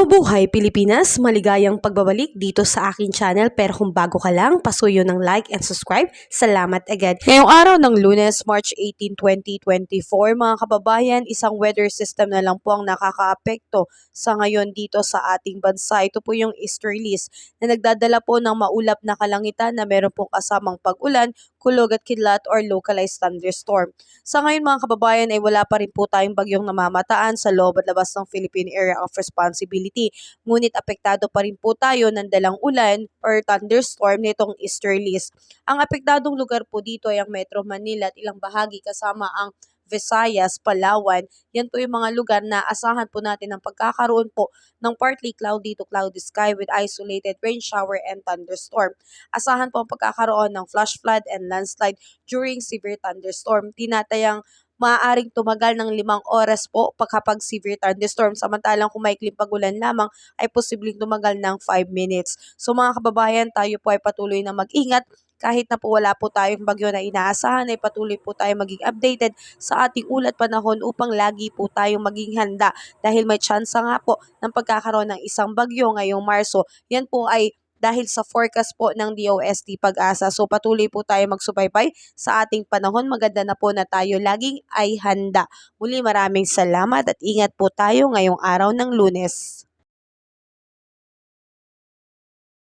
Mabuhay Pilipinas! Maligayang pagbabalik dito sa aking channel, pero kung bago ka lang, pasuyo ng like and subscribe. Salamat agad. Ngayong araw ng Lunes, March 18, 2024, mga kababayan, isang weather system na lang po ang nakakaapekto sa ngayon dito sa ating bansa. Ito po yung easterlies na nagdadala po ng maulap na kalangitan na meron pong kasamang pag-ulan, kulog at kidlat or localized thunderstorm. Sa ngayon mga kababayan ay wala pa rin po tayong bagyong namamataan sa loob at labas ng Philippine Area of Responsibility. Ngunit apektado pa rin po tayo ng dalang ulan or thunderstorm nitong easterlies. Ang apektadong lugar po dito ay ang Metro Manila at ilang bahagi kasama ang Visayas, Palawan. Yan po yung mga lugar na asahan po natin ang pagkakaroon po ng partly cloudy to cloudy sky with isolated rain shower and thunderstorm. Asahan po ang pagkakaroon ng flash flood and landslide during severe thunderstorm. Tinatayang maaaring tumagal ng 5 oras po kapag severe thunderstorm. Samantalang kung maikling pagulan lamang ay posibleng tumagal ng 5 minutes. So mga kababayan, tayo po ay patuloy na mag-ingat. Kahit na po wala po tayong bagyo na inaasahan, ay patuloy po tayo maging updated sa ating ulat panahon upang lagi po tayong maging handa. Dahil may tsansa nga po ng pagkakaroon ng isang bagyo ngayong Marso. Yan po ay dahil sa forecast po ng DOST Pag-asa. So patuloy po tayo magsubaybay sa ating panahon. Maganda na po na tayo laging ay handa. Muli maraming salamat at ingat po tayo ngayong araw ng Lunes.